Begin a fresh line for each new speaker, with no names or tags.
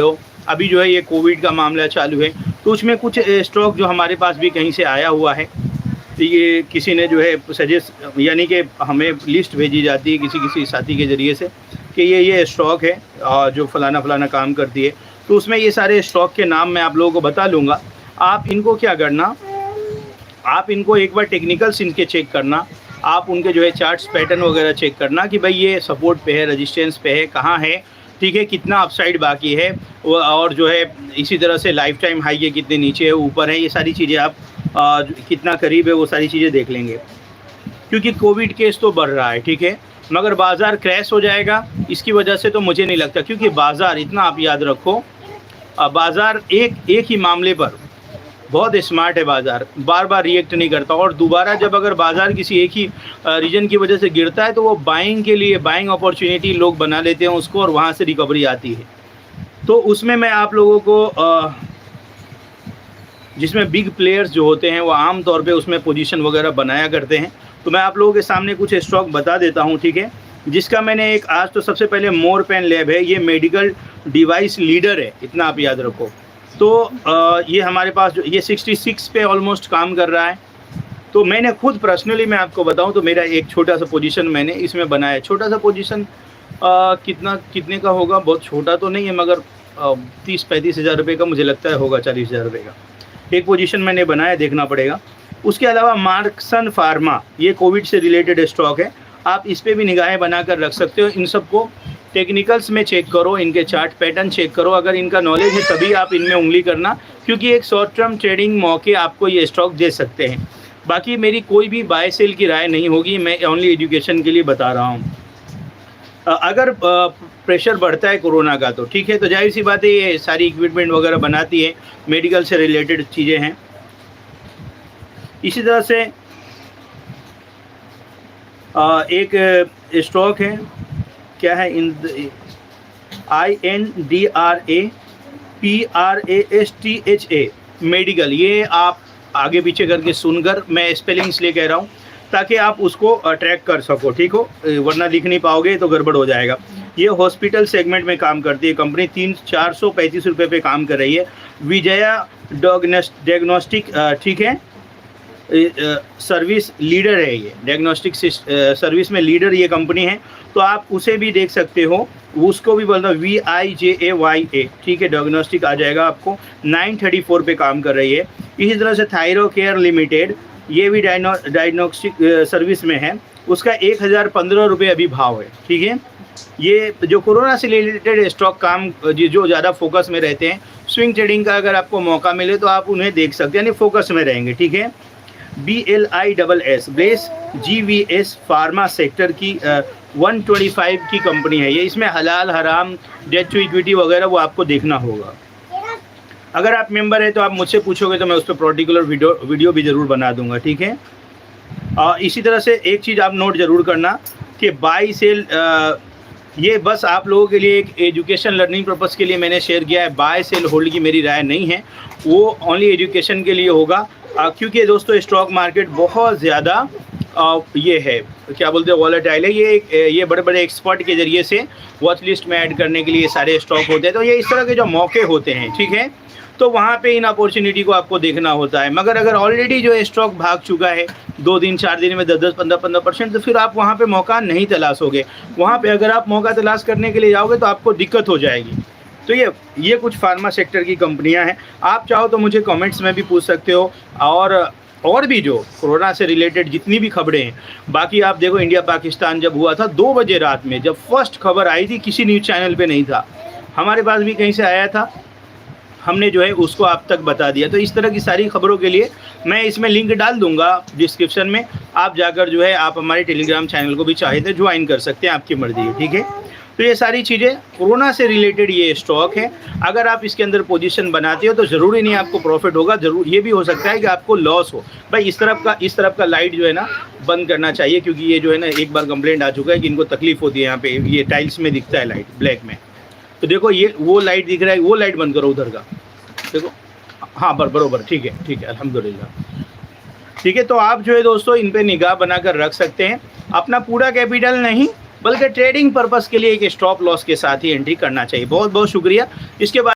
हो, अभी जो है ये कोविड का मामला चालू है, तो उसमें कुछ स्टॉक जो हमारे पास भी कहीं से आया हुआ है। तो ये किसी ने जो है सजेस्ट यानी कि हमें लिस्ट भेजी जाती है किसी साथी के ज़रिए से कि ये स्टॉक है जो फ़लाना काम करती है। तो उसमें ये सारे स्टॉक के नाम मैं आप लोगों को बता लूँगा। आप इनको क्या करना, आप इनको एक बार टेक्निकल्स इनके चेक करना, आप उनके जो है चार्ट्स पैटर्न वगैरह चेक करना कि भाई ये सपोर्ट पे है, रेजिस्टेंस पे है, कहाँ है, ठीक है, कितना अपसाइड बाकी है और जो है इसी तरह से लाइफ टाइम हाई है, कितने नीचे है, ऊपर है, ये सारी चीज़ें आप कितना करीब है वो सारी चीज़ें देख लेंगे। क्योंकि कोविड केस तो बढ़ रहा है, ठीक है, मगर बाज़ार क्रैश हो जाएगा इसकी वजह से तो मुझे नहीं लगता, क्योंकि बाज़ार इतना आप याद रखो, बाज़ार एक ही मामले पर बहुत स्मार्ट है, बाज़ार बार बार रिएक्ट नहीं करता। और दोबारा जब अगर बाज़ार किसी एक ही रीजन की वजह से गिरता है तो वो बाइंग के लिए बाइंग अपॉर्चुनिटी लोग बना लेते हैं उसको और वहाँ से रिकवरी आती है। तो उसमें मैं आप लोगों को जिसमें बिग प्लेयर्स जो होते हैं वो आम तौर पे उसमें पोजीशन वगैरह बनाया करते हैं। तो मैं आप लोगों के सामने कुछ स्टॉक बता देता हूँ, ठीक है, जिसका मैंने एक आज तो सबसे पहले मोरपेन लैब है, ये मेडिकल डिवाइस लीडर है, इतना आप याद रखो। तो ये हमारे पास जो ये 66 पे ऑलमोस्ट काम कर रहा है। तो मैंने खुद पर्सनली मैं आपको बताऊं तो मेरा एक छोटा सा पोजीशन मैंने इसमें बनाया। छोटा सा पोजीशन कितने का होगा, बहुत छोटा तो नहीं है, मगर 30-35 हज़ार रुपये का मुझे लगता है होगा, 40 हज़ार रुपये का एक पोजीशन मैंने बनाया, देखना पड़ेगा। उसके अलावा मार्कसन फार्मा, ये कोविड से रिलेटेड स्टॉक है, आप इस पर भी निगाहें बनाकर रख सकते हो। इन सबको टेक्निकल्स में चेक करो, इनके चार्ट पैटर्न चेक करो, अगर इनका नॉलेज है तभी आप इनमें उंगली करना, क्योंकि एक शॉर्ट टर्म ट्रेडिंग मौके आपको ये स्टॉक दे सकते हैं। बाकी मेरी कोई भी बाय सेल की राय नहीं होगी, मैं ओनली एजुकेशन के लिए बता रहा हूँ। अगर प्रेशर बढ़ता है कोरोना का तो ठीक है, तो जाहिर सी बात है ये सारी इक्विपमेंट वगैरह बनाती है, मेडिकल से रिलेटेड चीज़ें हैं। इसी तरह से एक स्टॉक है, क्या है, INDRAPRASTHA मेडिकल, ये आप आगे पीछे करके सुनकर मैं स्पेलिंग इसलिए कह रहा हूँ ताकि आप उसको ट्रैक कर सको, ठीक हो, वरना लिख नहीं पाओगे तो गड़बड़ हो जाएगा। ये हॉस्पिटल सेगमेंट में काम करती है कंपनी, 435 रुपये पे काम कर रही है। विजया डायग्नोस्टिक, ठीक है, सर्विस लीडर है, ये डायग्नोस्टिक सर्विस में लीडर ये कंपनी है, तो आप उसे भी देख सकते हो, उसको भी बोलता VIJAYA, ठीक है, डायग्नोस्टिक आ जाएगा आपको। 934 पे काम कर रही है। इसी तरह से थायरो केयर लिमिटेड, ये भी डायग्नोस्टिक सर्विस में है, उसका 1015 रुपये अभी भाव है, ठीक है। ये जो कोरोना से रिलेटेड स्टॉक काम जो ज़्यादा फोकस में रहते हैं, स्विंग ट्रेडिंग का अगर आपको मौका मिले तो आप उन्हें देख सकते हैं, यानी फोकस में रहेंगे, ठीक है। BLISS brace GVS pharma sector की 125 की कंपनी है ये, इसमें हलाल हराम डेट टू इक्विटी वगैरह वो आपको देखना होगा। अगर आप मेंबर है तो आप मुझसे पूछोगे तो मैं उस पर पर्टिकुलर वीडियो भी ज़रूर बना दूंगा, ठीक है। इसी तरह से एक चीज़ आप नोट ज़रूर करना कि बाई सेल, ये बस आप लोगों के लिए एक एजुकेशन लर्निंग पर्पज़ के लिए मैंने शेयर किया है। बाय सेल होल्ड की मेरी राय नहीं है, वो ओनली एजुकेशन के लिए होगा, क्योंकि दोस्तों स्टॉक मार्केट बहुत ज़्यादा ये है, क्या बोलते हैं, वॉलेटाइल है। ये बड़े बड़े एक्सपर्ट के ज़रिए से वॉच लिस्ट में ऐड करने के लिए सारे स्टॉक होते हैं, तो ये इस तरह के जो मौके होते हैं, ठीक है, तो वहाँ पे इन अपॉर्चुनिटी को आपको देखना होता है। मगर अगर ऑलरेडी जो स्टॉक भाग चुका है 2 दिन 4 दिन में 10-10 15-15%, तो फिर आप वहाँ पे मौका नहीं तलाशोगे। वहाँ पे अगर आप मौका तलाश करने के लिए जाओगे तो आपको दिक्कत हो जाएगी। तो ये कुछ फार्मा सेक्टर की कंपनियां हैं। आप चाहो तो मुझे कमेंट्स में भी पूछ सकते हो, और भी जो कोरोना से रिलेटेड जितनी भी खबरें हैं। बाकी आप देखो, इंडिया पाकिस्तान जब हुआ था 2 बजे रात में, जब फर्स्ट खबर आई थी, किसी न्यूज़ चैनल पे नहीं था, हमारे पास भी कहीं से आया था, हमने जो है उसको आप तक बता दिया। तो इस तरह की सारी खबरों के लिए मैं इसमें लिंक डाल दूंगा डिस्क्रिप्शन में, आप जाकर जो है आप हमारे टेलीग्राम चैनल को भी चाहे तो ज्वाइन कर सकते हैं, आपकी मर्जी है, ठीक है। तो ये सारी चीज़ें कोरोना से रिलेटेड ये स्टॉक है। अगर आप इसके अंदर पोजीशन बनाते हो तो ज़रूरी नहीं आपको प्रॉफिट होगा, ज़रूर ये भी हो सकता है कि आपको लॉस हो। भाई इस तरफ का लाइट जो है ना बंद करना चाहिए, क्योंकि ये जो है ना एक बार कंप्लेंट आ चुका है कि इनको तकलीफ होती है। यहाँ पे ये टाइल्स में दिखता है लाइट ब्लैक में, तो देखो ये वो लाइट दिख रहा है, वो लाइट बंद करो उधर का, देखो, हाँ बरोबर, ठीक है अल्हम्दुलिल्लाह, ठीक है। तो आप जो है दोस्तों इन पे निगाह बनाकर रख सकते हैं। अपना पूरा कैपिटल नहीं, बल्कि ट्रेडिंग पर्पस के लिए एक स्टॉप लॉस के साथ ही एंट्री करना चाहिए। बहुत बहुत शुक्रिया। इसके बाद